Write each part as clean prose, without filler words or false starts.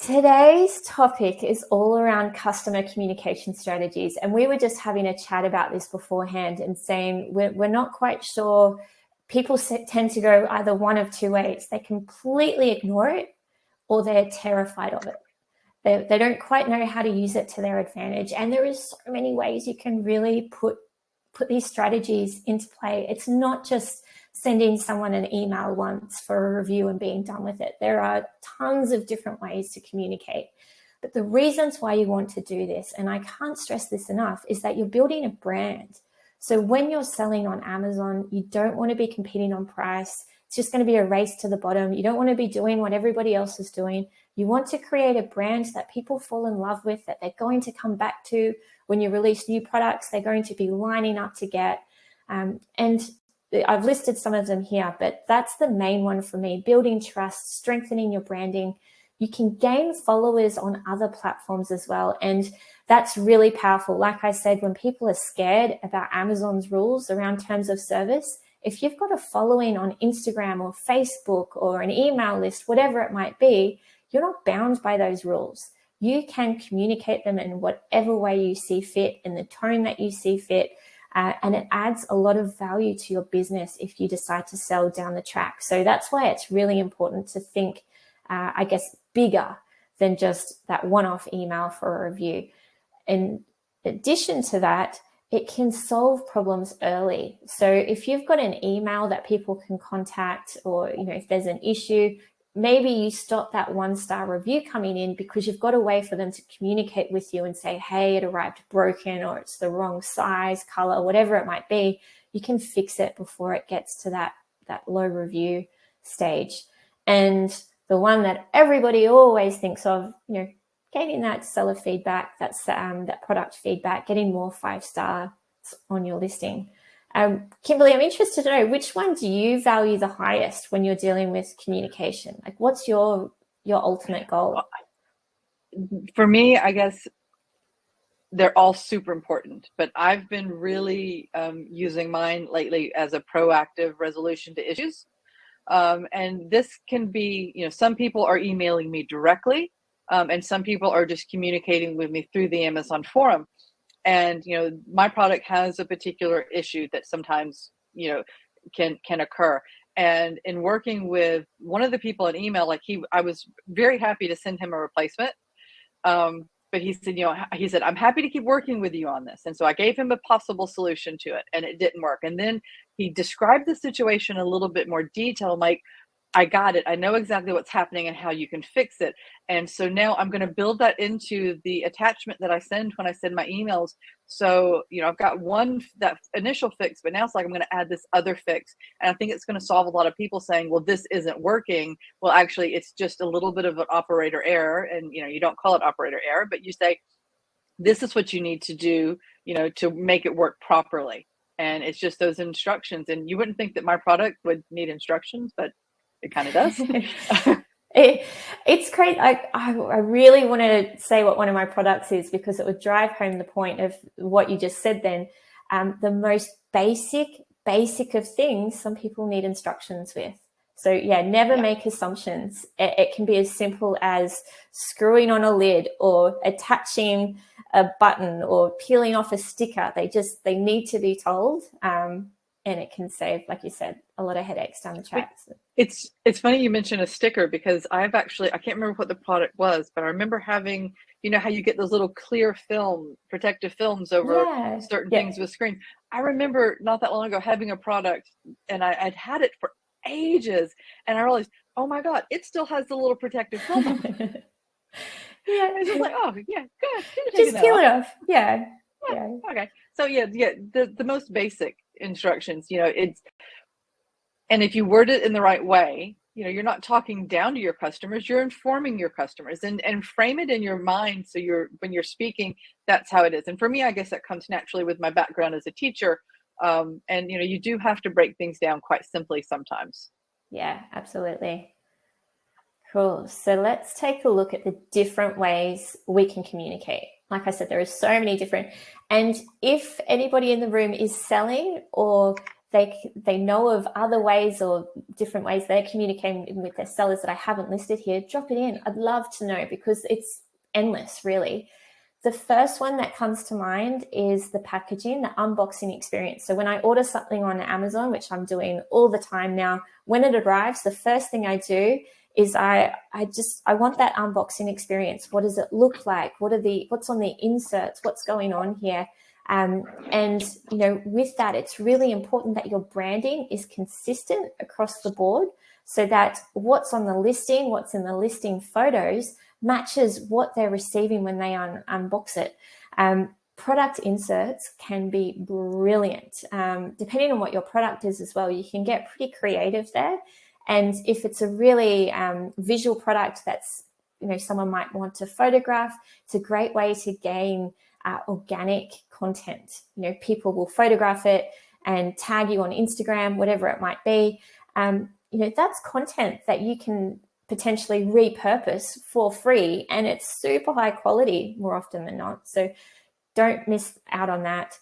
Today's topic is all around customer communication strategies. And we were just having a chat about this beforehand and saying we're not quite sure. People tend to go either one of two ways. They completely ignore it or they're terrified of it. They don't quite know how to use it to their advantage. And there is so many ways you can really put these strategies into play. It's not just sending someone an email once for a review and being done with it. There are tons of different ways to communicate. But the reasons why you want to do this, and I can't stress this enough, is that you're building a brand. So when you're selling on Amazon, you don't want to be competing on price. It's just going to be a race to the bottom. You don't want to be doing what everybody else is doing. You want to create a brand that people fall in love with, that they're going to come back to when you release new products. They're going to be lining up to get. And I've listed some of them here, but that's the main one for me: building trust, strengthening your branding. You can gain followers on other platforms as well. And that's really powerful. Like I said, when people are scared about Amazon's rules around terms of service, if you've got a following on Instagram or Facebook or an email list, whatever it might be, you're not bound by those rules. You can communicate them in whatever way you see fit, in the tone that you see fit. And it adds a lot of value to your business if you decide to sell down the track. So that's why it's really important to think, I guess, bigger than just that one-off email for a review. In addition to that, it can solve problems early. So if you've got an email that people can contact, or if there's an issue, maybe you stop that 1-star review coming in because you've got a way for them to communicate with you and say, hey, it arrived broken, or it's the wrong size, color, whatever it might be. You can fix it before it gets to that low review stage. And the one that everybody always thinks of, gaining that seller feedback, that product feedback, getting more 5-stars on your listing. Kimberly, I'm interested to know, which one do you value the highest when you're dealing with communication? Like, what's your ultimate goal? For me, I guess they're all super important, but I've been really using mine lately as a proactive resolution to issues. And this can be, some people are emailing me directly, and some people are just communicating with me through the Amazon forum. And, my product has a particular issue that sometimes, can occur. And in working with one of the people in email, I was very happy to send him a replacement. But he said, I'm happy to keep working with you on this. And so I gave him a possible solution to it, and it didn't work. And then he described the situation in a little bit more detail. I'm like, I got it. I know exactly what's happening and how you can fix it. And so now I'm going to build that into the attachment that I send when I send my emails. So, I've got that initial fix, but now it's like I'm going to add this other fix. And I think it's going to solve a lot of people saying, well, this isn't working. Well, actually, it's just a little bit of an operator error. And, you don't call it operator error, but you say, this is what you need to do, to make it work properly. And it's just those instructions. And you wouldn't think that my product would need instructions, but it kind of does. It's great. I really want to say what one of my products is, because it would drive home the point of what you just said then. The most basic of things, some people need instructions with. So never make assumptions. It can be as simple as screwing on a lid, or attaching a button, or peeling off a sticker. They need to be told. And it can save, like you said, a lot of headaches down the track. It's funny you mentioned a sticker, because I can't remember what the product was, but I remember having, how you get those little clear protective films over certain things with screen. I remember not that long ago having a product, and I'd had it for ages, and I realized, oh my God, it still has the little protective film on it. It's just like, oh yeah, good. Just peel it off. Yeah. Okay. So the most basic instructions, and if you word it in the right way, you're not talking down to your customers, you're informing your customers, and frame it in your mind. So when you're speaking, that's how it is. And for me, I guess that comes naturally with my background as a teacher. And you do have to break things down quite simply sometimes. Yeah, absolutely. Cool. So let's take a look at the different ways we can communicate. Like I said, there are so many different, and if anybody in the room is selling, or they know of other ways or different ways they're communicating with their sellers that I haven't listed here, drop it in. I'd love to know, because it's endless, really. The first one that comes to mind is the packaging, the unboxing experience. So when I order something on Amazon, which I'm doing all the time now, when it arrives, the first thing I do is I want that unboxing experience. What does it look like? What's on the inserts? What's going on here? And with that, it's really important that your branding is consistent across the board, so that what's on the listing, what's in the listing photos, matches what they're receiving when they unbox it. Product inserts can be brilliant. Depending on what your product is as well, you can get pretty creative there. And if it's a really visual product that's, someone might want to photograph, it's a great way to gain organic content. People will photograph it and tag you on Instagram, whatever it might be. That's content that you can potentially repurpose for free, and it's super high quality more often than not. So don't miss out on that.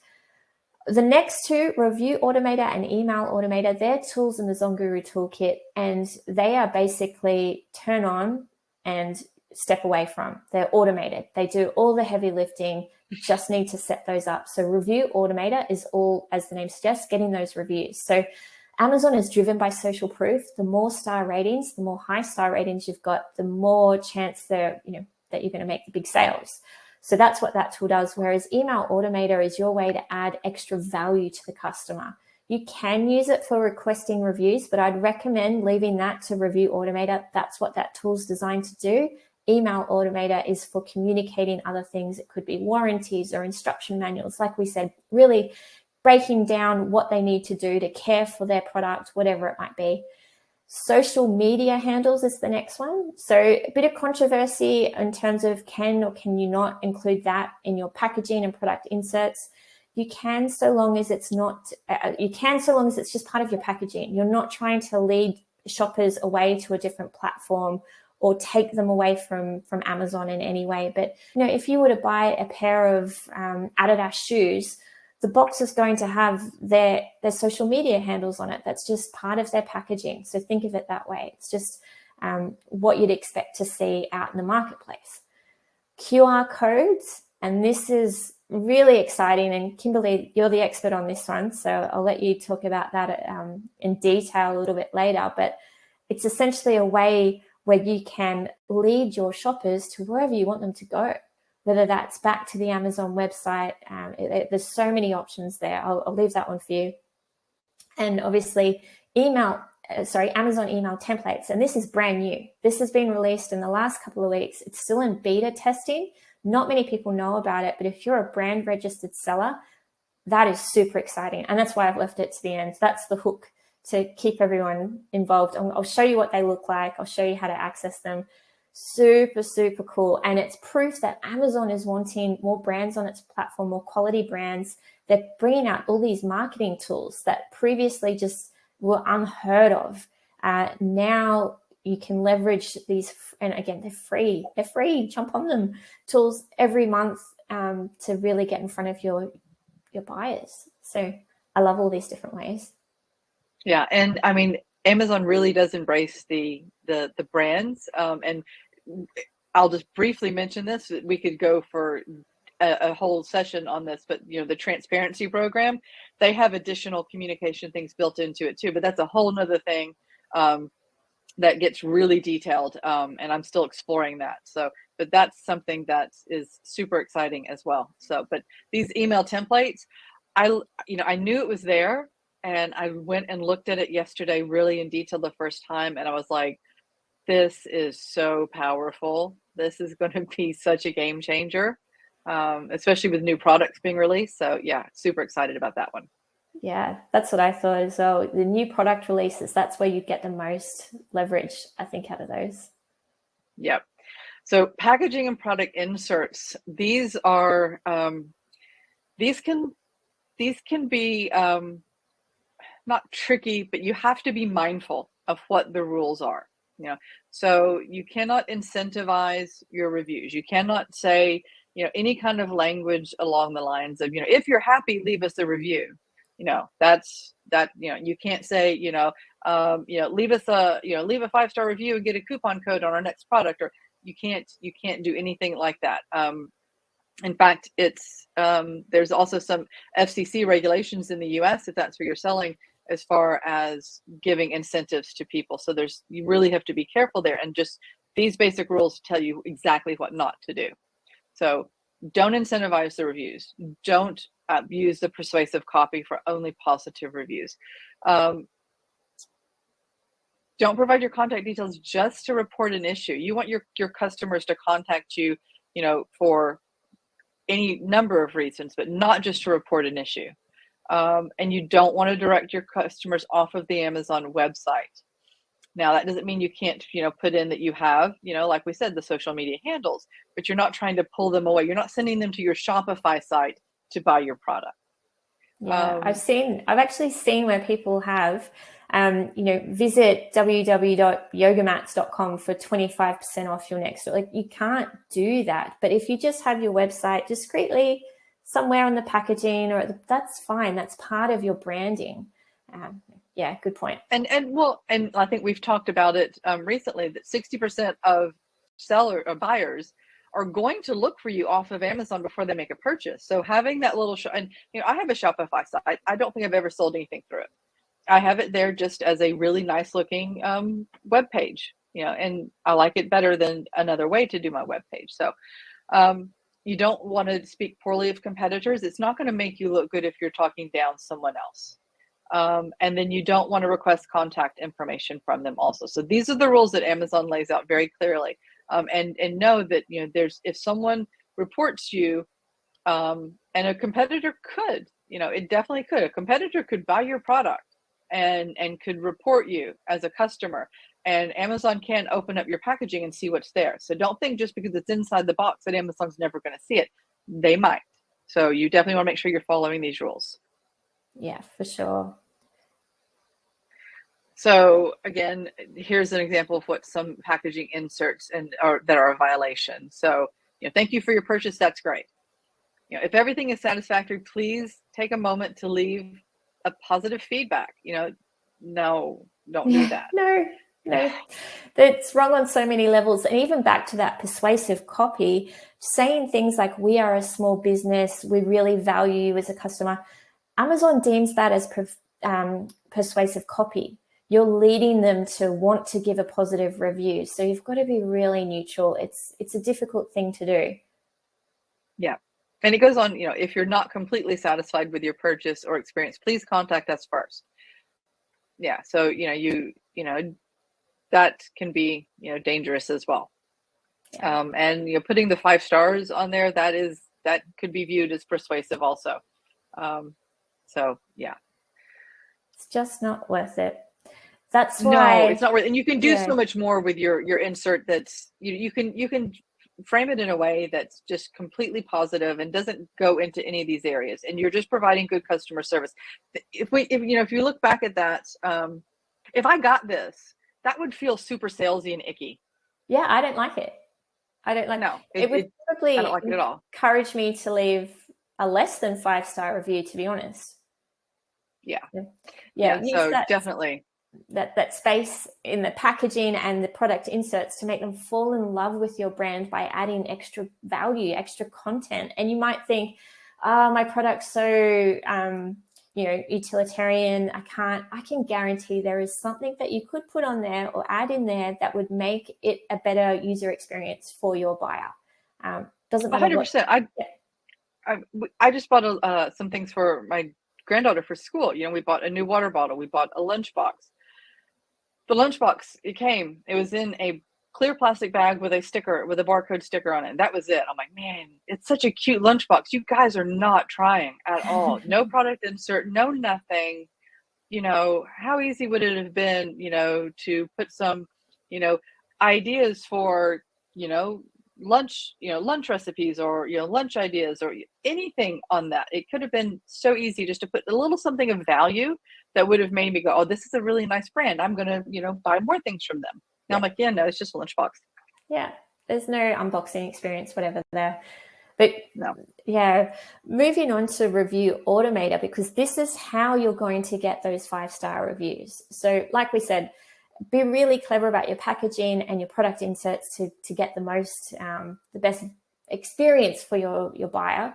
The next two, Review Automator and Email Automator, they're tools in the ZonGuru toolkit, and they are basically turn on and step away from. They're automated. They do all the heavy lifting. You just need to set those up. So Review Automator is all, as the name suggests, getting those reviews. So Amazon is driven by social proof. The more star ratings, the more high star ratings you've got, the more chance that you're going to make the big sales. So that's what that tool does. Whereas Email Automator is your way to add extra value to the customer. You can use it for requesting reviews, but I'd recommend leaving that to Review Automator. That's what that tool's designed to do. Email Automator is for communicating other things. It could be warranties or instruction manuals. Like we said, really breaking down what they need to do to care for their product, whatever it might be. Social media handles is the next one. So a bit of controversy in terms of can or can you not include that in your packaging and product inserts. You can, so long as it's not, so long as it's just part of your packaging. You're not trying to lead shoppers away to a different platform or take them away from Amazon in any way. But, if you were to buy a pair of Adidas shoes, the box is going to have their social media handles on it. That's just part of their packaging. So think of it that way. It's just what you'd expect to see out in the marketplace. QR codes, and this is really exciting. And Kimberly, you're the expert on this one, so I'll let you talk about that in detail a little bit later. But it's essentially a way where you can lead your shoppers to wherever you want them to go, whether that's back to the Amazon website. There's so many options there. I'll leave that one for you. And obviously, Amazon email templates. And this is brand new. This has been released in the last couple of weeks. It's still in beta testing. Not many people know about it, but if you're a brand registered seller, that is super exciting. And that's why I've left it to the end. That's the hook to keep everyone involved. I'll show you what they look like. I'll show you how to access them. Super, super cool. And it's proof that Amazon is wanting more brands on its platform, more quality brands. They're bringing out all these marketing tools that previously just were unheard of. Now you can leverage these, and again, they're free. They're free. Jump on them. Tools every month to really get in front of your buyers. So I love all these different ways. Yeah, and I mean, Amazon really does embrace the brands, and I'll just briefly mention this. We could go for a whole session on this, but the transparency program, they have additional communication things built into it too. But that's a whole nother thing that gets really detailed, and I'm still exploring that. So, but that's something that is super exciting as well. So, but these email templates, I knew it was there. And I went and looked at it yesterday really in detail the first time. And I was like, this is so powerful. This is going to be such a game changer, especially with new products being released. So yeah, super excited about that one. Yeah, that's what I thought as well. The new product releases, that's where you get the most leverage, I think, out of those. Yep. So packaging and product inserts, these are, these can be, not tricky, but you have to be mindful of what the rules are. So you cannot incentivize your reviews. You cannot say, any kind of language along the lines of, if you're happy, leave us a review. That's That, you can't say, leave us leave a 5-star review and get a coupon code on our next product, or you can't do anything like that. In fact, it's there's also some FCC regulations in the US, if that's where you're selling, as far as giving incentives to people. So you really have to be careful there. And just these basic rules tell you exactly what not to do. So don't incentivize the reviews. Don't use the persuasive copy for only positive reviews. Don't provide your contact details just to report an issue. You want your customers to contact you, for any number of reasons, but not just to report an issue. And you don't want to direct your customers off of the Amazon website. Now, that doesn't mean you can't, put in that you have, like we said, the social media handles, but you're not trying to pull them away. You're not sending them to your Shopify site to buy your product. Yeah, I've actually seen where people have, visit www.yogamats.com for 25% off your next store. Like, you can't do that. But if you just have your website discreetly somewhere on the packaging, that's fine. That's part of your branding. Yeah, good point. And I think we've talked about it recently, that 60% of buyers are going to look for you off of Amazon before they make a purchase. So having that little and I have a Shopify site. I don't think I've ever sold anything through it. I have it there just as a really nice looking web page, and I like it better than another way to do my web page. So you don't want to speak poorly of competitors. It's not going to make you look good if you're talking down someone else. And then you don't want to request contact information from them also. So these are the rules that Amazon lays out very clearly. And know that, if someone reports you, and a competitor could, it definitely could. A competitor could buy your product and could report you as a customer, and Amazon can open up your packaging and see what's there. So don't think just because it's inside the box that Amazon's never going to see it. They might. So you definitely want to make sure you're following these rules. Yeah, for sure. So again, here's an example of what some packaging inserts that are a violation. So, thank you for your purchase. That's great. If everything is satisfactory, please take a moment to leave a positive feedback. No, don't do that. No, that's wrong on so many levels. And even back to that persuasive copy, saying things like, we are a small business, we really value you as a customer. Amazon deems that as persuasive copy. You're leading them to want to give a positive review. So you've got to be really neutral. It's a difficult thing to do. Yeah. And it goes on, if you're not completely satisfied with your purchase or experience, please contact us first. Yeah. So, that can be, dangerous as well. Yeah. And, putting the 5 stars on there, that could be viewed as persuasive also. So yeah. It's just not worth it. That's why. No, it's not worth it. And you can do so much more with your insert. That's you can frame it in a way that's just completely positive and doesn't go into any of these areas. And you're just providing good customer service. If you look back at that, if I got this, that would feel super salesy and icky. Yeah, I don't like it. It would probably I don't like it at all. Encourage me to leave a less than 5-star review, to be honest. Yeah. So definitely that space in the packaging and the product inserts to make them fall in love with your brand by adding extra value, extra content. And you might think, my product's so utilitarian. I can guarantee there is something that you could put on there or add in there that would make it a better user experience for your buyer. Doesn't matter. 100%. I just bought some things for my granddaughter for school. We bought a new water bottle. We bought a lunchbox. The lunchbox, it was in a clear plastic bag with a barcode sticker on it. That was it. I'm like, man, it's such a cute lunchbox. You guys are not trying at all. No product insert, no nothing. How easy would it have been, to put some, ideas for, lunch recipes or, lunch ideas or anything on that. It could have been so easy just to put a little something of value that would have made me go, oh, this is a really nice brand. I'm going to, buy more things from them. Now I'm like, yeah, no, it's just a lunchbox. Yeah. There's no unboxing experience, whatever there. But No. yeah, moving on to Review Automator, because this is how you're going to get those 5-star reviews. So like we said, be really clever about your packaging and your product inserts to get the best experience for your buyer.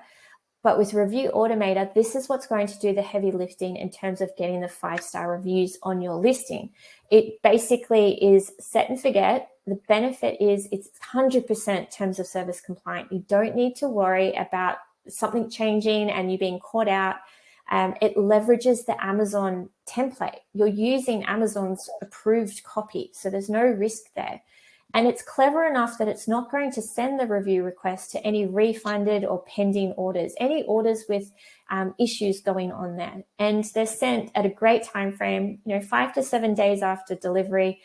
But with Review Automator, this is what's going to do the heavy lifting in terms of getting the 5-star reviews on your listing. It basically is set and forget. The benefit is it's 100% terms of service compliant. You don't need to worry about something changing and you being caught out. It leverages the Amazon template. You're using Amazon's approved copy, so there's no risk there. And it's clever enough that it's not going to send the review request to any refunded or pending orders, any orders with issues going on there. And they're sent at a great time frame, 5 to 7 days after delivery.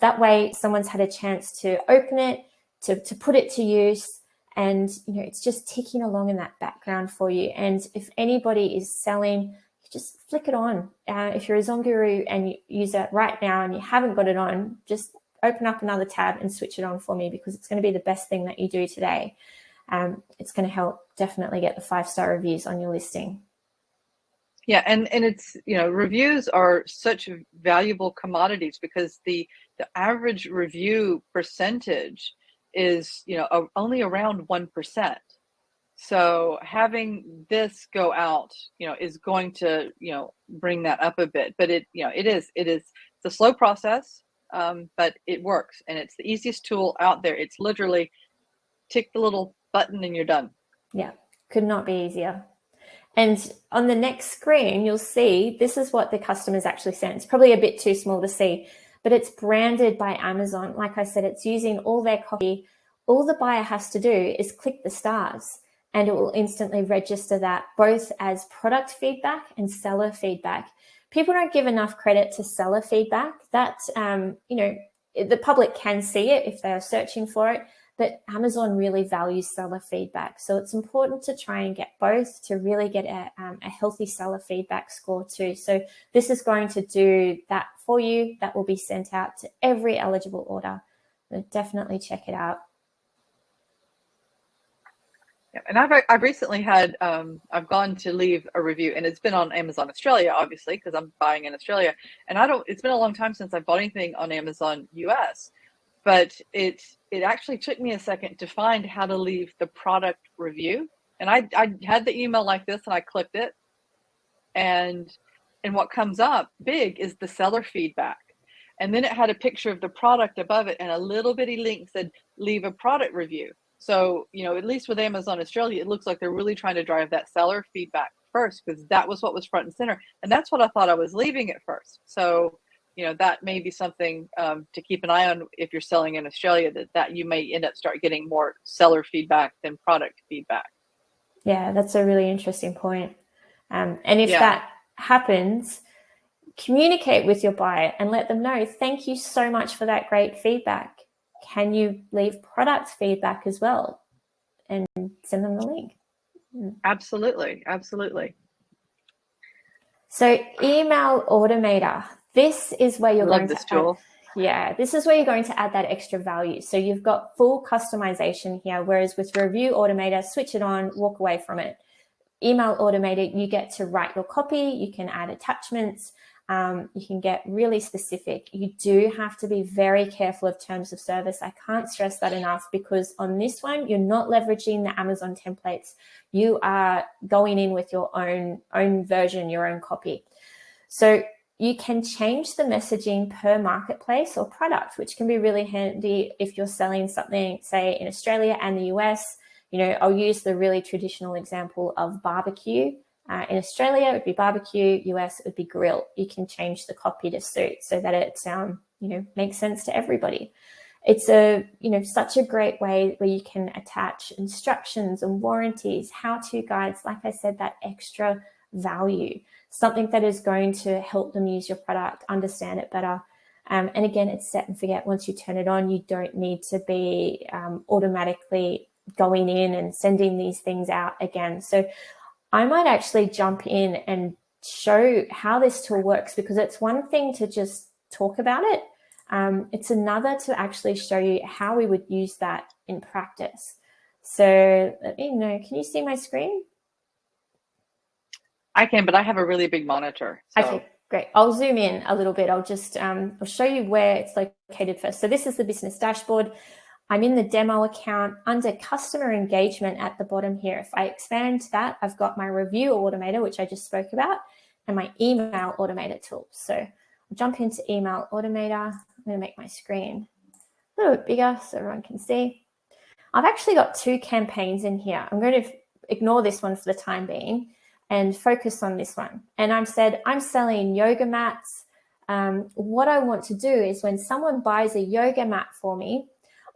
That way, someone's had a chance to open it, to put it to use, and it's just ticking along in that background for you. And if anybody is selling, just flick it on. If you're a ZonGuru and you use it right now and you haven't got it on, just open up another tab and switch it on for me, because it's going to be the best thing that you do today. It's going to help definitely get the 5-star reviews on your listing. Yeah, and it's, reviews are such valuable commodities because the average review percentage is, only around 1%. So having this go out, is going to, bring that up a bit. But it's a slow process. But it works, and it's the easiest tool out there. It's literally tick the little button and you're done. Yeah, could not be easier. And on the next screen, you'll see this is what the customer's actually sent. It's probably a bit too small to see, but it's branded by Amazon. Like I said, it's using all their copy. All the buyer has to do is click the stars, and it will instantly register that both as product feedback and seller feedback. People don't give enough credit to seller feedback. That, the public can see it if they're searching for it, but Amazon really values seller feedback. So it's important to try and get both to really get a healthy seller feedback score too. So this is going to do that for you. That will be sent out to every eligible order. So definitely check it out. Yeah, and I've recently had I've gone to leave a review, and it's been on Amazon Australia, obviously, because I'm buying in Australia, and it's been a long time since I bought anything on Amazon US, but it actually took me a second to find how to leave the product review, and I had the email like this, and I clicked it, and what comes up big is the seller feedback, and then it had a picture of the product above it, and a little bitty link said leave a product review. So, at least with Amazon Australia, it looks like they're really trying to drive that seller feedback first, because that was what was front and center. And that's what I thought I was leaving at first. So, that may be something to keep an eye on if you're selling in Australia, that you may end up start getting more seller feedback than product feedback. Yeah, that's a really interesting point. And if that happens, communicate with your buyer and let them know, thank you so much for that great feedback. Can you leave product feedback as well and send them the link? Absolutely. Absolutely. So Email Automator, this is where you're going to add, this is where you're going to add that extra value. So you've got full customization here, whereas with Review Automator, switch it on, walk away from it. Email Automator, you get to write your copy, you can add attachments, you can get really specific. You do have to be very careful of terms of service. I can't stress that enough, because on this one, you're not leveraging the Amazon templates. You are going in with your own version, your own copy. So you can change the messaging per marketplace or product, which can be really handy if you're selling something, say, in Australia and the US. I'll use the really traditional example of barbecue. In Australia, it would be barbecue. US, it would be grill. You can change the copy to suit so that it makes sense to everybody. It's such a great way where you can attach instructions and warranties, how-to guides, like I said, that extra value, something that is going to help them use your product, understand it better. And again, it's set and forget. Once you turn it on, you don't need to be automatically going in and sending these things out again. So I might actually jump in and show how this tool works, because it's one thing to just talk about it. It's another to actually show you how we would use that in practice. So let me know, can you see my screen? I can, but I have a really big monitor. So. Okay, great. I'll zoom in a little bit. I'll just I'll show you where it's located first. So this is the business dashboard. I'm in the demo account under customer engagement at the bottom here. If I expand that, I've got my review automator, which I just spoke about, and my email automator tool. So I'll jump into email automator. I'm going to make my screen a little bit bigger so everyone can see. I've actually got 2 campaigns in here. I'm going to ignore this one for the time being and focus on this one. And I've said I'm selling yoga mats. What I want to do is when someone buys a yoga mat for me,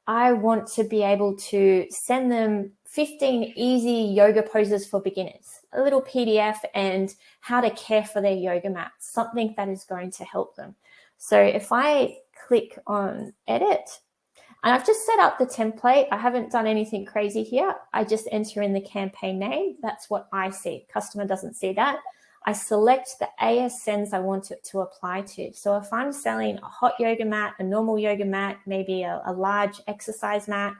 I want to be able to send them 15 easy yoga poses for beginners, a little PDF and how to care for their yoga mat, something that is going to help them. So if I click on edit, and I've just set up the template. I haven't done anything crazy here. I just enter in the campaign name. That's what I see. Customer doesn't see that. I select the ASNs I want it to apply to. So if I'm selling a hot yoga mat, a normal yoga mat, maybe a large exercise mat,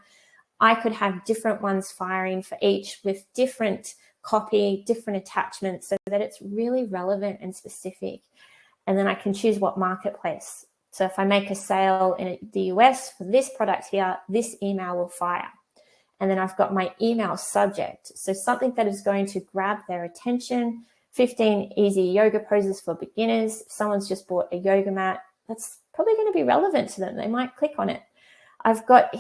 I could have different ones firing for each with different copy, different attachments so that it's really relevant and specific. And then I can choose what marketplace. So if I make a sale in the US for this product here, this email will fire. And then I've got my email subject. So something that is going to grab their attention, 15 easy yoga poses for beginners. If someone's just bought a yoga mat, that's probably going to be relevant to them. They might click on it. I've got,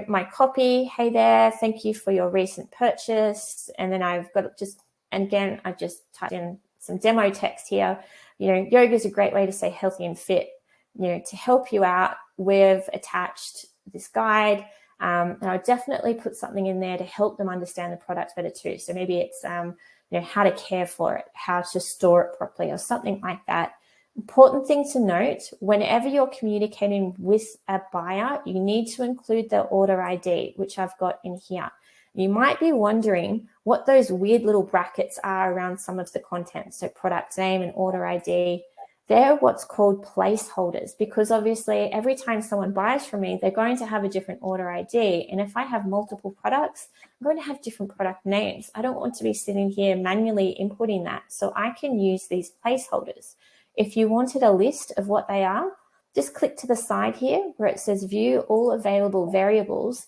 my copy. Hey there, thank you for your recent purchase. And then I've got I just typed in some demo text here. Yoga is a great way to stay healthy and fit. To help you out, we've attached this guide. And I'll definitely put something in there to help them understand the product better too. So maybe it's, how to care for it, how to store it properly or something like that. Important thing to note, whenever you're communicating with a buyer, you need to include the order ID, which I've got in here. You might be wondering what those weird little brackets are around some of the content. So product name and order ID. They're what's called placeholders because obviously every time someone buys from me, they're going to have a different order ID. And if I have multiple products, I'm going to have different product names. I don't want to be sitting here manually inputting that. So I can use these placeholders. If you wanted a list of what they are, just click to the side here where it says view all available variables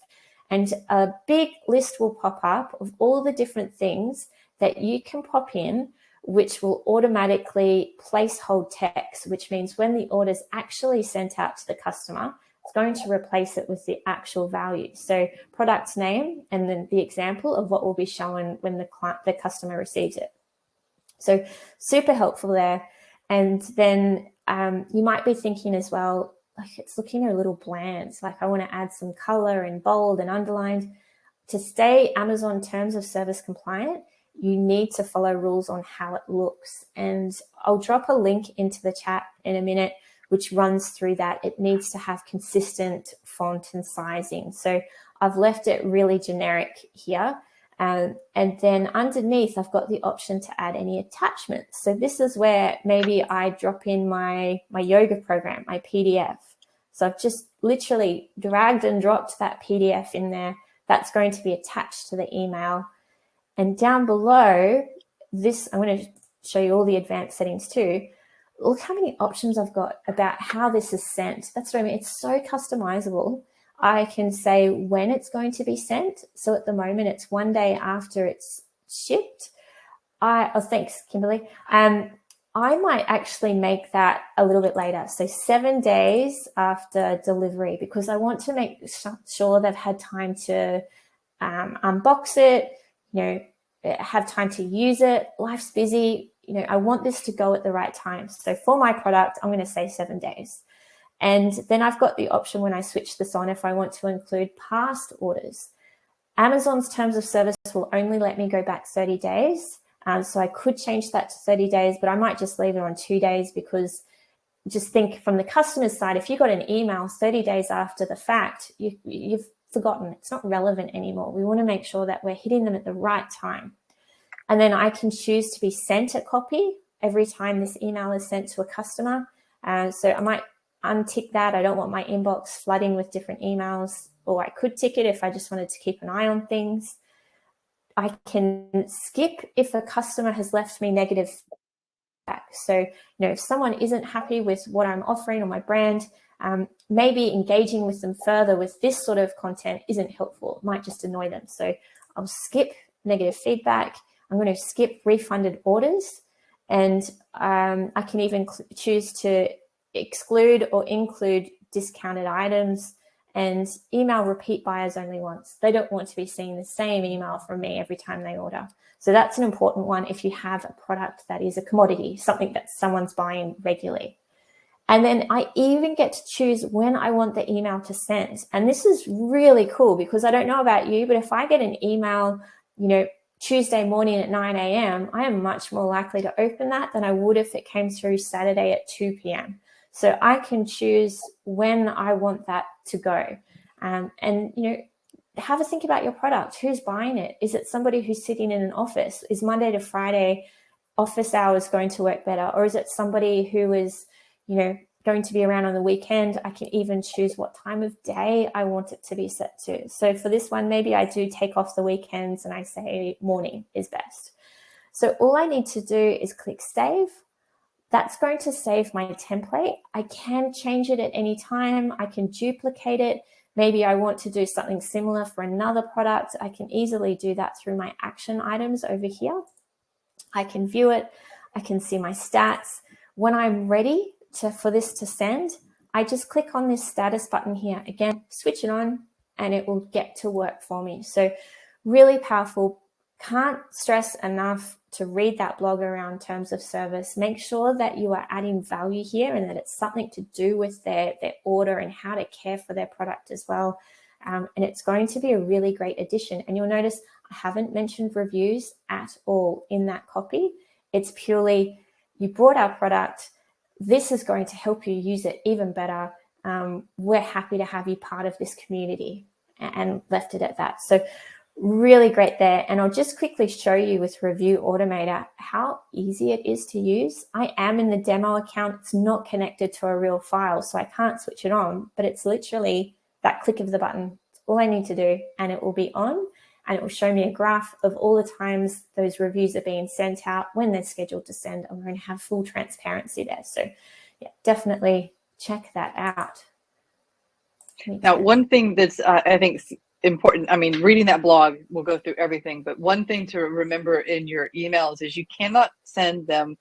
and a big list will pop up of all the different things that you can pop in which will automatically placehold text, which means when the order is actually sent out to the customer, it's going to replace it with the actual value. So product name and then the example of what will be shown when the customer receives it. So super helpful there. And then you might be thinking as well, like it's looking a little bland. Like I want to add some color and bold and underlined. To stay Amazon terms of service compliant, you need to follow rules on how it looks. And I'll drop a link into the chat in a minute, which runs through that. It needs to have consistent font and sizing. So I've left it really generic here. And then underneath, I've got the option to add any attachments. So this is where maybe I drop in my yoga program, my PDF. So I've just literally dragged and dropped that PDF in there. That's going to be attached to the email. And down below this, I'm going to show you all the advanced settings too. Look how many options I've got about how this is sent. That's what I mean. It's so customizable. I can say when it's going to be sent. So at the moment, it's 1 day after it's shipped. Thanks, Kimberly. I might actually make that a little bit later. So 7 days after delivery, because I want to make sure they've had time to unbox it, have time to use it. Life's busy. I want this to go at the right time. So for my product, I'm going to say 7 days. And then I've got the option when I switch this on if I want to include past orders. Amazon's terms of service will only let me go back 30 days. So I could change that to 30 days, but I might just leave it on 2 days because just think from the customer's side, if you got an email 30 days after the fact, you've forgotten. It's not relevant anymore. We want to make sure that we're hitting them at the right time. And then I can choose to be sent a copy every time this email is sent to a customer. So I might untick that. I don't want my inbox flooding with different emails. or I could tick it if I just wanted to keep an eye on things. I can skip if a customer has left me negative feedback. So, if someone isn't happy with what I'm offering or my brand, maybe engaging with them further with this sort of content isn't helpful. It might just annoy them. So I'll skip negative feedback. I'm going to skip refunded orders. And I can even choose to exclude or include discounted items, and email repeat buyers only once. They don't want to be seeing the same email from me every time they order. So that's an important one if you have a product that is a commodity, something that someone's buying regularly. And then I even get to choose when I want the email to send. And this is really cool because I don't know about you, but if I get an email, Tuesday morning at 9 a.m., I am much more likely to open that than I would if it came through Saturday at 2 p.m. So I can choose when I want that to go. And have a think about your product. Who's buying it? Is it somebody who's sitting in an office? Is Monday to Friday office hours going to work better? Or is it somebody who is, going to be around on the weekend? I can even choose what time of day I want it to be set to. So for this one, maybe I do take off the weekends and I say morning is best. So all I need to do is click save. That's going to save my template. I can change it at any time. I can duplicate it. Maybe I want to do something similar for another product. I can easily do that through my action items over here. I can view it. I can see my stats. When I'm ready for this to send, I just click on this status button here. Again, switch it on and it will get to work for me. So really powerful. Can't stress enough to read that blog around terms of service. Make sure that you are adding value here and that it's something to do with their order and how to care for their product as well. And it's going to be a really great addition. And you'll notice I haven't mentioned reviews at all in that copy. It's purely, you bought our product. This is going to help you use it even better. We're happy to have you part of this community, and left it at that. So really great there. And I'll just quickly show you with Review Automator how easy it is to use. I am in the demo account. It's not connected to a real file, so I can't switch it on, but it's literally that click of the button. It's all I need to do, and it will be on, and it will show me a graph of all the times those reviews are being sent out, when they're scheduled to send. I'm going to have full transparency there. So yeah, definitely check that out. Now, one thing that's I think important, I mean, reading that blog, we'll go through everything, but one thing to remember in your emails is you cannot send them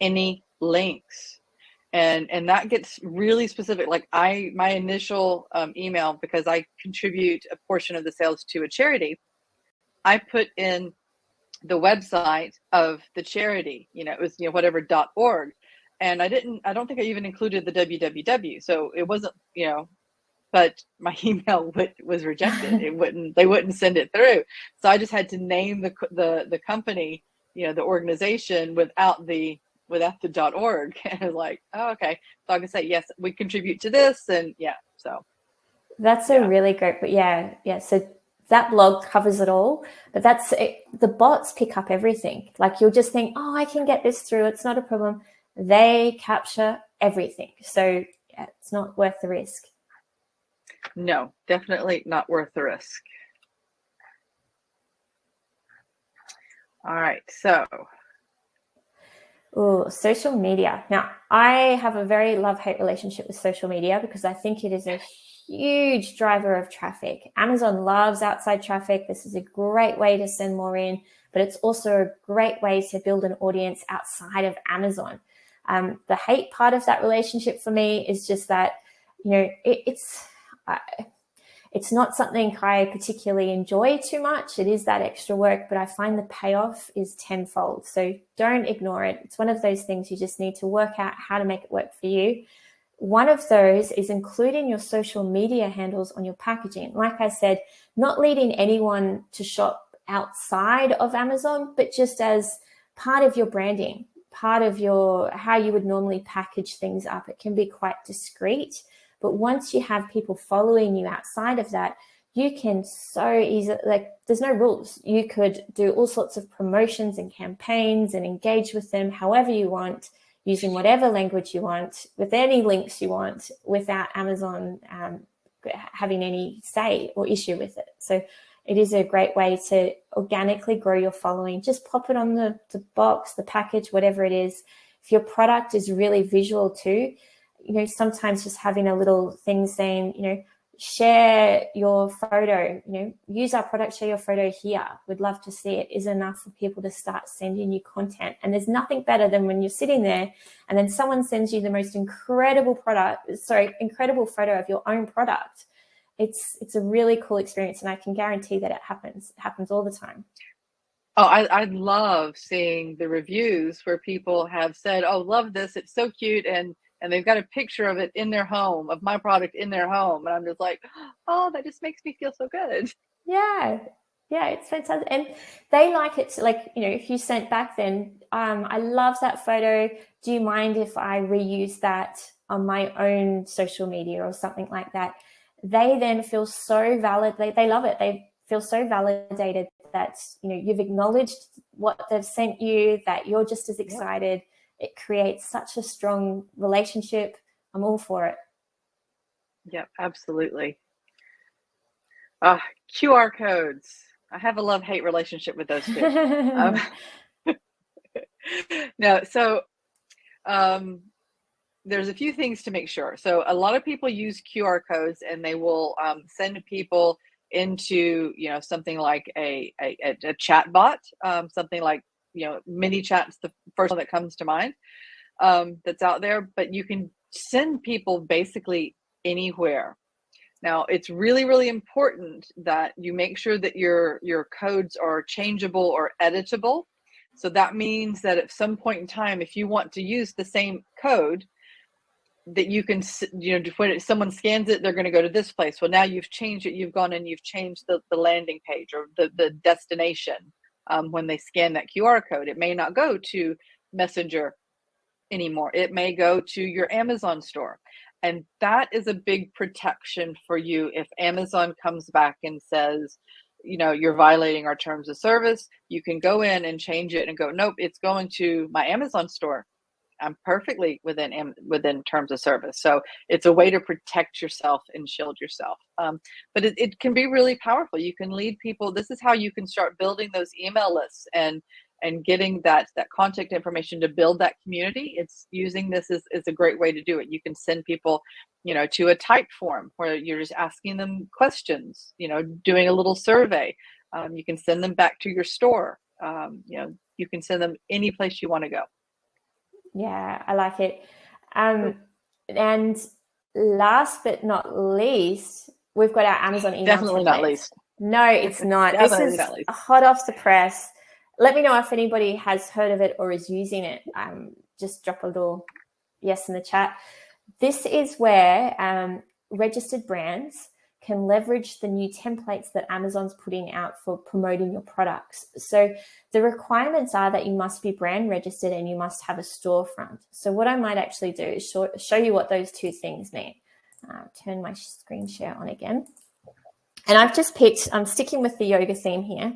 any links. And that gets really specific. Like my initial email, because I contribute a portion of the sales to a charity, I put in the website of the charity, it was, whatever .org. And I don't think I even included the www. So it wasn't, but my email was rejected. They wouldn't send it through. So I just had to name the company, the organization without the .org. And I was like, oh, okay. So I can say, yes, we contribute to this. And yeah, so. That's a really great, but yeah. So that blog covers it all, but that's it. The bots pick up everything. Like you'll just think, oh, I can get this through. It's not a problem. They capture everything. So yeah, it's not worth the risk. No, definitely not worth the risk. All right, so. Social media. Now, I have a very love-hate relationship with social media because I think it is a huge driver of traffic. Amazon loves outside traffic. This is a great way to send more in, but it's also a great way to build an audience outside of Amazon. The hate part of that relationship for me is just that, it's not something I particularly enjoy too much. It is that extra work, but I find the payoff is tenfold. So don't ignore it. It's one of those things you just need to work out how to make it work for you. One of those is including your social media handles on your packaging. Like I said, not leading anyone to shop outside of Amazon, but just as part of your branding, part of how you would normally package things up. It can be quite discreet. But once you have people following you outside of that, you can so easily, there's no rules. You could do all sorts of promotions and campaigns and engage with them however you want, using whatever language you want, with any links you want, without Amazon having any say or issue with it. So it is a great way to organically grow your following. Just pop it on the box, the package, whatever it is. If your product is really visual too, sometimes just having a little thing saying, share your photo, use our product, share your photo here. We'd love to see it, is enough for people to start sending you content. And there's nothing better than when you're sitting there and then someone sends you the most incredible photo of your own product. It's a really cool experience, and I can guarantee that it happens all the time. Oh, I love seeing the reviews where people have said, oh, love this, it's so cute, and they've got a picture of it in their home, of my product in their home. And I'm just like, oh, that just makes me feel so good. Yeah, it's fantastic. And they like it, if you sent back then, I love that photo. Do you mind if I reuse that on my own social media or something like that? They then feel so valid. They love it. They feel so validated that, you've acknowledged what they've sent you, that you're just as excited. Yeah. It creates such a strong relationship. I'm all for it. Yeah, absolutely. QR codes. I have a love-hate relationship with those two. No, so there's a few things to make sure. So a lot of people use QR codes, and they will send people into something like a chat bot, something like mini chat's the first one that comes to mind, that's out there. But you can send people basically anywhere. Now, it's really, really important that you make sure that your codes are changeable or editable. So that means that at some point in time, if you want to use the same code, that you can, when someone scans it, they're going to go to this place. Well, now you've changed it. You've gone and you've changed the landing page or the destination. When they scan that QR code, it may not go to Messenger anymore. It may go to your Amazon store. And that is a big protection for you. If Amazon comes back and says, you're violating our terms of service, you can go in and change it and go, nope, it's going to my Amazon store. I'm perfectly within terms of service. So it's a way to protect yourself and shield yourself. But it can be really powerful. You can lead people. This is how you can start building those email lists and getting that contact information to build that community. It's using this is a great way to do it. You can send people, to a type form where you're just asking them questions, doing a little survey. You can send them back to your store. You can send them any place you want to go. Yeah, I like it. And last but not least, we've got our Amazon email Definitely templates. Not least. No, it's not. This is hot off the press. Let me know if anybody has heard of it or is using it. Just drop a little yes in the chat. This is where registered brands can leverage the new templates that Amazon's putting out for promoting your products. So the requirements are that you must be brand registered and you must have a storefront. So what I might actually do is show you what those two things mean. Turn my screen share on again. And I've just picked, I'm sticking with the yoga theme here.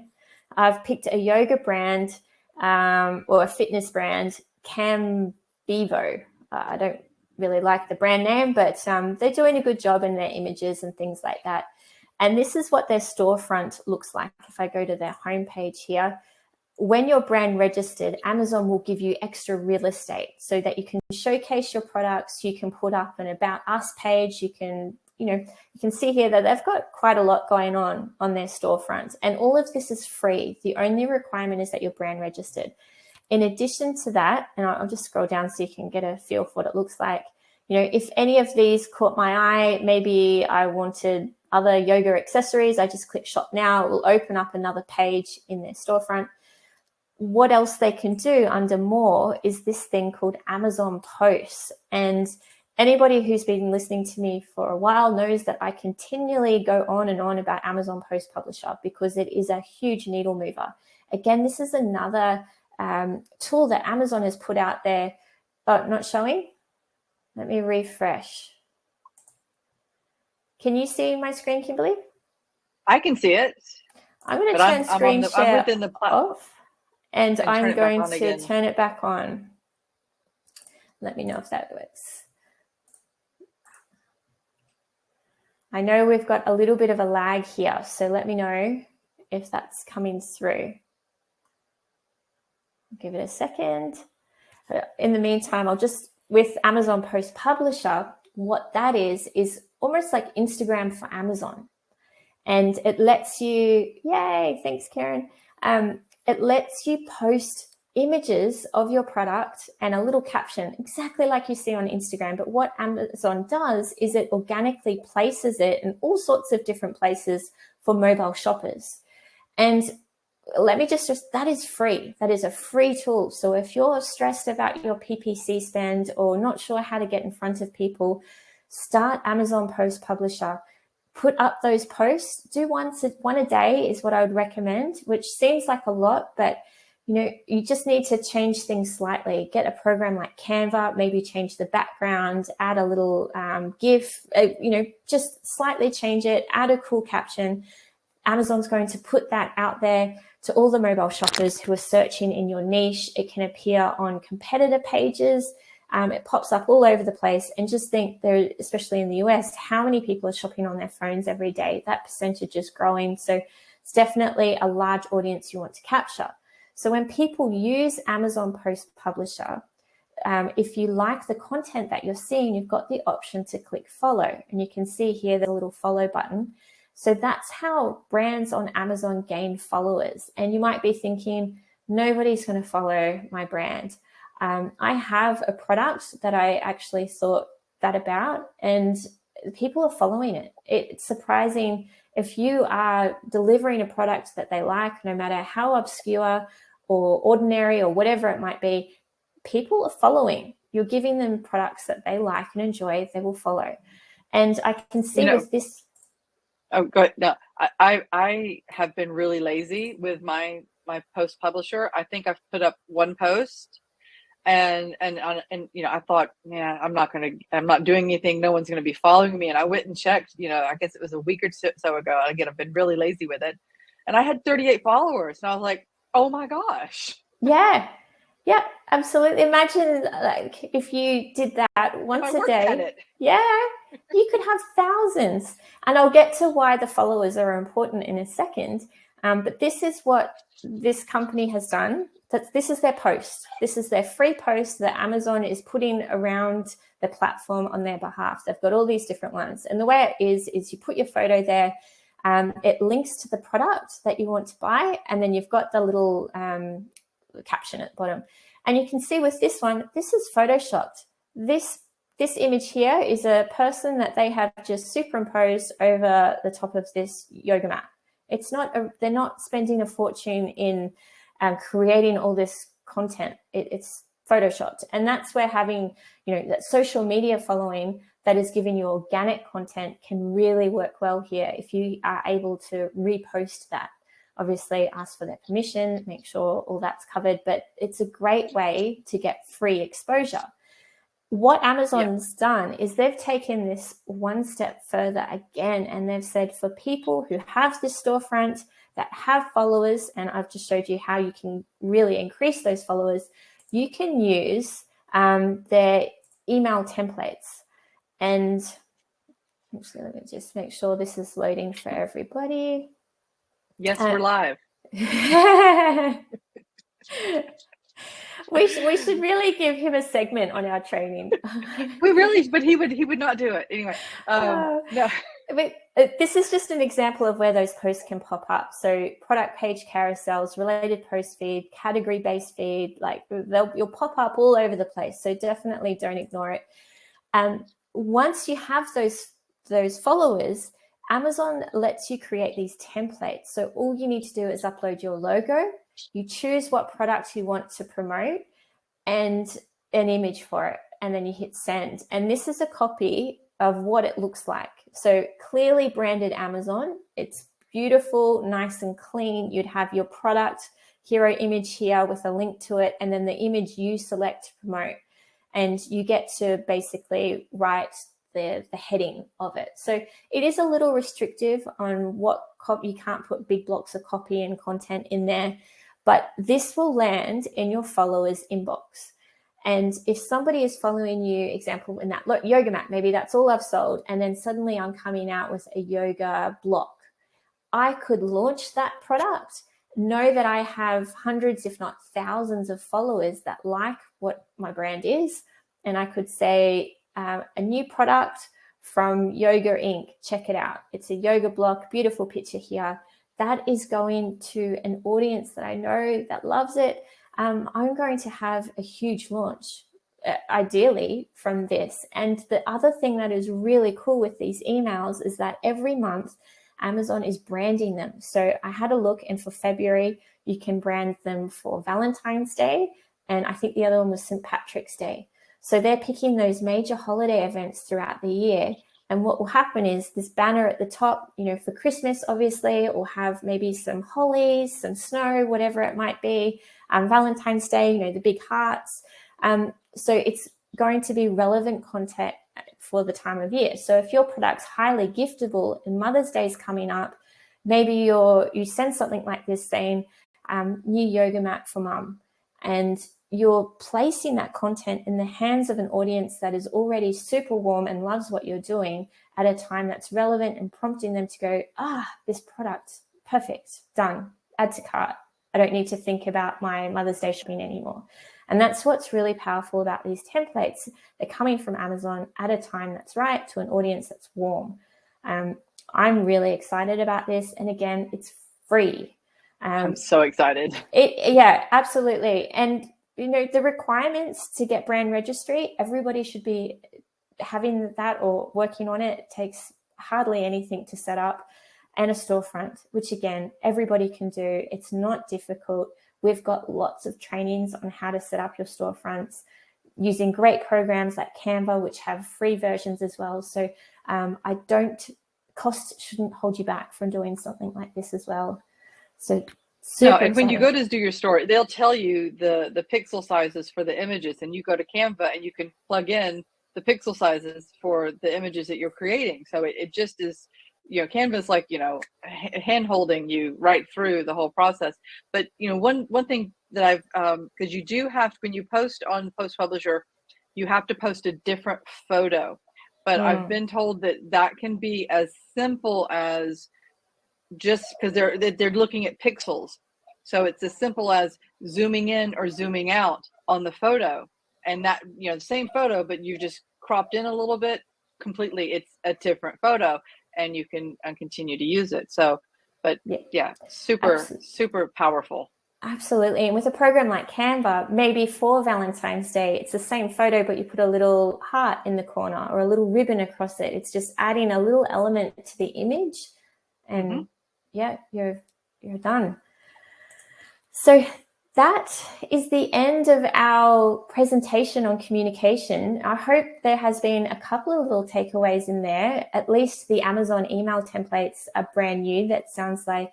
I've picked a yoga brand or a fitness brand, Cambevo. I don't really like the brand name, but they're doing a good job in their images and things like that. And this is what their storefront looks like. If I go to their homepage here, when you're brand registered, Amazon will give you extra real estate so that you can showcase your products. You can put up an About Us page. You can see here that they've got quite a lot going on their storefront. And all of this is free. The only requirement is that you're brand registered. In addition to that, and I'll just scroll down so you can get a feel for what it looks like. If any of these caught my eye, maybe I wanted other yoga accessories, I just click shop now. It will open up another page in their storefront. What else they can do under more is this thing called Amazon Posts. And anybody who's been listening to me for a while knows that I continually go on and on about Amazon Post Publisher because it is a huge needle mover. Again, this is another tool that Amazon has put out there. Oh, not showing? Let me refresh. Can you see my screen, Kimberly? I can see it. I'm going to turn screen share off, and I'm going to turn it back on. Let me know if that works. I know we've got a little bit of a lag here, so let me know if that's coming through. Give it a second. In the meantime, I'll just, with Amazon Post Publisher, what that is almost like Instagram for Amazon. And it lets you, yay, thanks, Karen. It lets you post images of your product and a little caption, exactly like you see on Instagram. But what Amazon does is it organically places it in all sorts of different places for mobile shoppers. And let me just that is free. That is a free tool. So if you're stressed about your PPC spend or not sure how to get in front of people, start Amazon Post Publisher. Put up those posts. Do one a day is what I would recommend, which seems like a lot, but you just need to change things slightly. Get a program like Canva, maybe change the background, add a little GIF, just slightly change it, add a cool caption. Amazon's going to put that out there to all the mobile shoppers who are searching in your niche. It can appear on competitor pages. It pops up all over the place, and just think there, especially in the US, how many people are shopping on their phones every day. That percentage is growing. So it's definitely a large audience you want to capture. So when people use Amazon Post Publisher, if you like the content that you're seeing, you've got the option to click follow. And you can see here the little follow button. So that's how brands on Amazon gain followers. And you might be thinking, nobody's going to follow my brand. I have a product that I actually thought that about, and people are following it. It's surprising if you are delivering a product that they like, no matter how obscure or ordinary or whatever it might be, people are following. You're giving them products that they like and enjoy, they will follow. And I can see with this. Oh, go ahead. No, I have been really lazy with my post publisher. I think I've put up one post. And I thought, man, I'm not doing anything. No one's going to be following me. And I went and checked, I guess it was a week or so ago. Again, I've been really lazy with it. And I had 38 followers. And I was like, oh my gosh. Yeah, absolutely. Imagine like if you did that once a day. Yeah, you could have thousands. And I'll get to why the followers are important in a second. But this is what this company has done. This is their post. This is their free post that Amazon is putting around the platform on their behalf. They've got all these different ones. And the way it is you put your photo there. It links to the product that you want to buy. And then you've got the little caption at the bottom. And you can see with this one, this is photoshopped. This image here is a person that they have just superimposed over the top of this yoga mat. It's not they're not spending a fortune in creating all this content. It's photoshopped. And that's where having, that social media following that is giving you organic content can really work well here. If you are able to repost that, obviously ask for their permission, make sure all that's covered, but it's a great way to get free exposure. What Amazon's done is they've taken this one step further again, and they've said for people who have this storefront that have followers, and I've just showed you how you can really increase those followers, you can use their email templates. And actually, let me just make sure this is loading for everybody. Yes, we're live. We should really give him a segment on our training. But he would not do it anyway. No. But this is just an example of where those posts can pop up. So product page carousels, related post feed, category-based feed, like you'll pop up all over the place. So definitely don't ignore it. Once you have those followers, Amazon lets you create these templates. So all you need to do is upload your logo. You choose what product you want to promote and an image for it, and then you hit send. And this is a copy of what it looks like. So clearly branded Amazon. It's beautiful, nice and clean. You'd have your product hero image here with a link to it, and then the image you select to promote. And you get to basically write the heading of it. So it is a little restrictive on what you can't put big blocks of copy and content in there, but this will land in your followers' inbox. And if somebody is following you, example, in that yoga mat, maybe that's all I've sold, and then suddenly I'm coming out with a yoga block, I could launch that product, know that I have hundreds, if not thousands of followers that like what my brand is. And I could say a new product from Yoga Inc. Check it out. It's a yoga block, beautiful picture here. That is going to an audience that I know that loves it. I'm going to have a huge launch, ideally, from this. And the other thing that is really cool with these emails is that every month Amazon is branding them. So I had a look, and for February, you can brand them for Valentine's Day. And I think the other one was St. Patrick's Day. So they're picking those major holiday events throughout the year. And what will happen is this banner at the top, for Christmas, obviously, or have maybe some hollies, some snow, whatever it might be. Valentine's Day, the big hearts. So it's going to be relevant content for the time of year. So if your product's highly giftable and Mother's Day is coming up, maybe you send something like this saying, new yoga mat for mum. And you're placing that content in the hands of an audience that is already super warm and loves what you're doing at a time that's relevant, and prompting them to go, this product, perfect, done, add to cart. I don't need to think about my Mother's Day shopping anymore. And that's what's really powerful about these templates. They're coming from Amazon at a time that's right to an audience that's warm. I'm really excited about this. And again, it's free. I'm so excited. Yeah, absolutely. And the requirements to get brand registry, everybody should be having that or working on it. It takes hardly anything to set up, and a storefront, which again, everybody can do. It's not difficult. We've got lots of trainings on how to set up your storefronts using great programs like Canva, which have free versions as well. So cost shouldn't hold you back from doing something like this as well. So super and when exciting. you go to do your store, they'll tell you the pixel sizes for the images, and you go to Canva and you can plug in the pixel sizes for the images that you're creating. So it just is, Canva is like, hand holding you right through the whole process. But, one thing that I've, because you do have, when you post on Post Publisher, you have to post a different photo. But I've been told that can be as simple as, just because they're looking at pixels. So it's as simple as zooming in or zooming out on the photo, and that, the same photo, but you just cropped in a little bit, completely, it's a different photo, and you can continue to use it. So, but yeah, super powerful. Absolutely. And with a program like Canva, maybe for Valentine's Day, it's the same photo, but you put a little heart in the corner or a little ribbon across it. It's just adding a little element to the image, and you're done. So that is the end of our presentation on communication. I hope there has been a couple of little takeaways in there. At least the Amazon email templates are brand new. That sounds like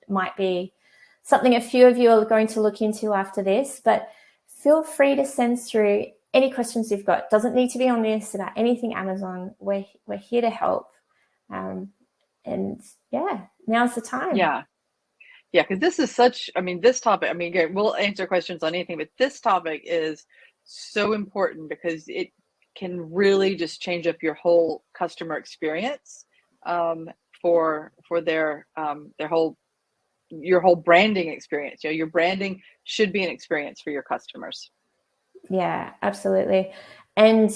might be something a few of you are going to look into after this, but feel free to send through any questions you've got. Doesn't need to be on this, about anything Amazon. We're here to help. And yeah, now's the time. Yeah, because this is this topic, again, we'll answer questions on anything, but this topic is so important because it can really just change up your whole customer experience for your whole branding experience. Your branding should be an experience for your customers. Yeah, absolutely. And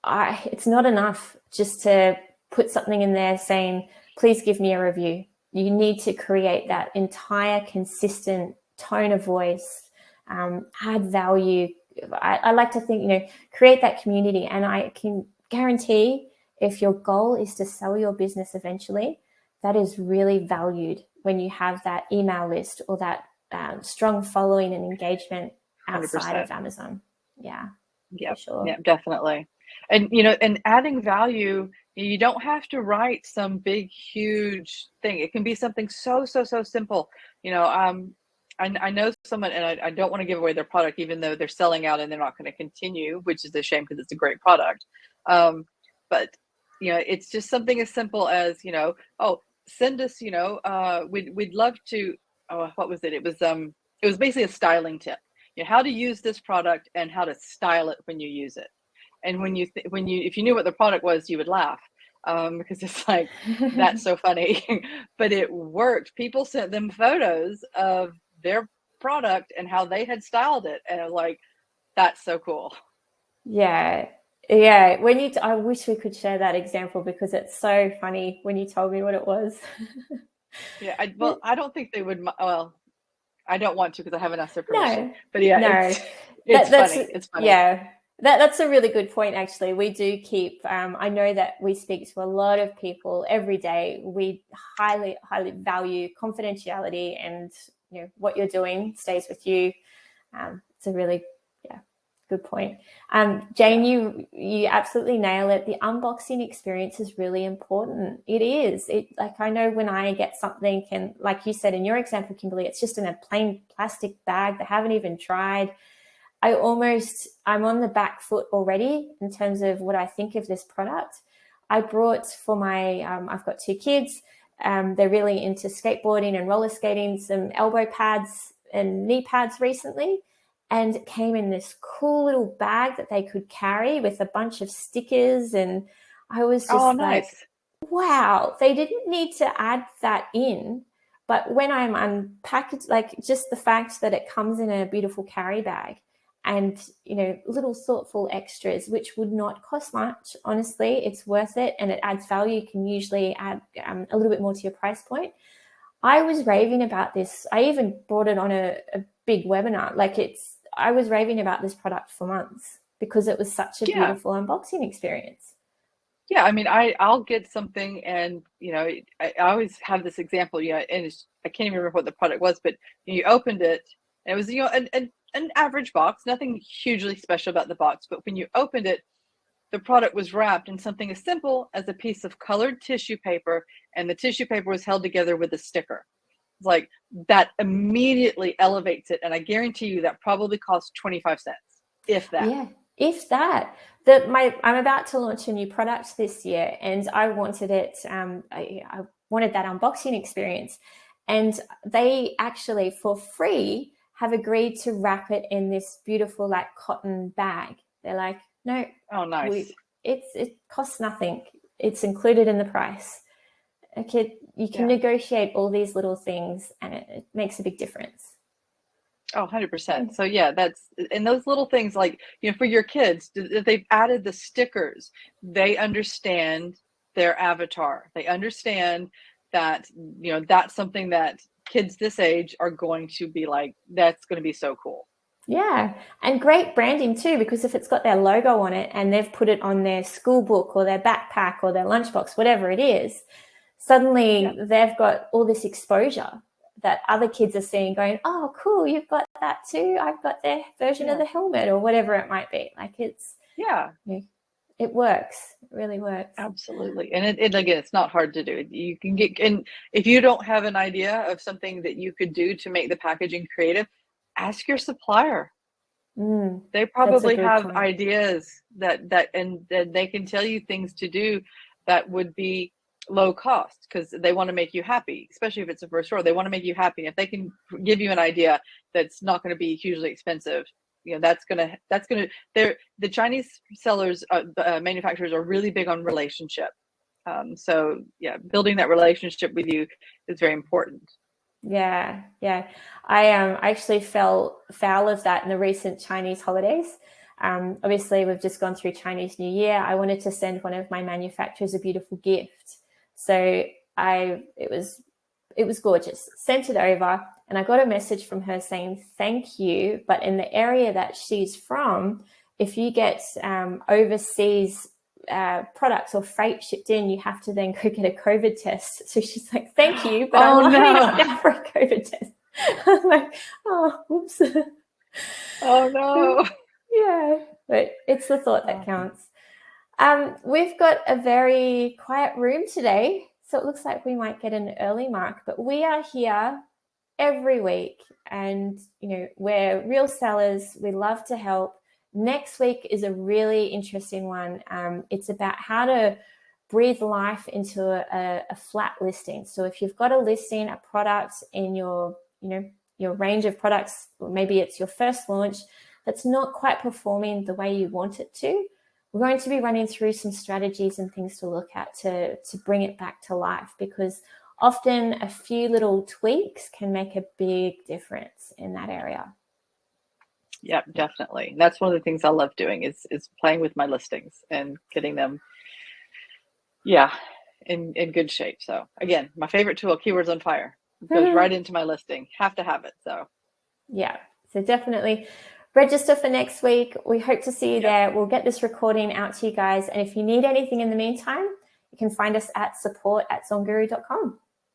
it's not enough just to put something in there saying, please give me a review. You need to create that entire consistent tone of voice, add value. I like to think, create that community. And I can guarantee if your goal is to sell your business eventually, that is really valued when you have that email list or that strong following and engagement outside 100%. Of Amazon. Yeah, for sure. Yeah, definitely. And, and adding value, you don't have to write some big, huge thing. It can be something so simple. I know someone, and I don't want to give away their product, even though they're selling out and they're not going to continue, which is a shame because it's a great product. But, it's just something as simple as, send us, we'd love to, what was it? It was basically a styling tip. how to use this product and how to style it when you use it. And if you knew what the product was, you would laugh, because it's like, that's so funny. But it worked. People sent them photos of their product and how they had styled it, and I was like, that's so cool. Yeah. I wish we could share that example, because it's so funny when you told me what it was. Yeah, I don't think they would. Well, I don't want to, because I haven't asked their permission. No, but yeah, no, it's funny. It's funny. Yeah, that's a really good point. Actually, we do keep. I know that we speak to a lot of people every day. We highly value confidentiality, and what you're doing stays with you. It's a really good point. Jane, you absolutely nail it. The unboxing experience is really important. It is. I know when I get something, and like you said in your example, Kimberly, it's just in a plain plastic bag. They haven't even tried. I'm on the back foot already in terms of what I think of this product. I brought for my, I've got 2 kids. They're really into skateboarding and roller skating, some elbow pads and knee pads recently. And it came in this cool little bag that they could carry with a bunch of stickers. And I was just like, wow, they didn't need to add that in. But when I'm unpackaged, like just the fact that it comes in a beautiful carry bag and, little thoughtful extras, which would not cost much, honestly, it's worth it. And it adds value. You can usually add a little bit more to your price point. I was raving about this. I even brought it on a big webinar. I was raving about this product for months because it was such a beautiful unboxing experience. Yeah, I mean, I'll get something, and I always have this example, and I can't even remember what the product was, but you opened it, and it was an average box, nothing hugely special about the box, but when you opened it, the product was wrapped in something as simple as a piece of colored tissue paper, and the tissue paper was held together with a sticker. It's like, that immediately elevates it, and I guarantee you that probably cost 25 cents, if that. Yeah, if that. I'm about to launch a new product this year, and I wanted it. I wanted that unboxing experience, and they actually, for free, have agreed to wrap it in this beautiful cotton bag. They're like, no, oh nice. It costs nothing. It's included in the price. Okay, you can negotiate all these little things, and it makes a big difference. Oh, 100%. So yeah, and those little things, like, for your kids, they've added the stickers. They understand their avatar. They understand that, that's something that kids this age are going to be like, that's going to be so cool. Yeah, and great branding too, because if it's got their logo on it and they've put it on their school book or their backpack or their lunchbox, whatever it is, suddenly they've got all this exposure that other kids are seeing, going, oh, cool, you've got that too. I've got their version of the helmet, or whatever it might be. It works. It really works. Absolutely. And it again, it's not hard to do. You can and if you don't have an idea of something that you could do to make the packaging creative, ask your supplier. They probably have ideas and they can tell you things to do that would be low cost, because they want to make you happy, especially if it's a first order. They want to make you happy. If they can give you an idea that's not going to be hugely expensive, the Chinese sellers, manufacturers are really big on relationship. So yeah, building that relationship with you is very important. Yeah. I actually fell foul of that in the recent Chinese holidays. Obviously, we've just gone through Chinese New Year. I wanted to send one of my manufacturers a beautiful gift. So it was gorgeous. Sent it over, and I got a message from her saying, thank you, but in the area that she's from, if you get overseas products or freight shipped in, you have to then go get a COVID test. So she's like, thank you, but I'm lining up now for a COVID test. I'm like, oh, whoops. Oh no. Yeah, but it's the thought that counts. We've got a very quiet room today, so it looks like we might get an early mark, but we are here every week, and we're real sellers. We love to help. Next week is a really interesting one. It's about how to breathe life into a flat listing. So if you've got a listing, a product in your your range of products, or maybe it's your first launch, that's not quite performing the way you want it to, we're going to be running through some strategies and things to look at to bring it back to life, because often a few little tweaks can make a big difference in that area. Yeah, definitely. That's one of the things I love doing is playing with my listings and getting them, in good shape. So again, my favorite tool, Keywords on Fire, goes right into my listing. Have to have it. So yeah, so definitely register for next week. We hope to see you there. We'll get this recording out to you guys. And if you need anything in the meantime, you can find us at support@zonguru.com.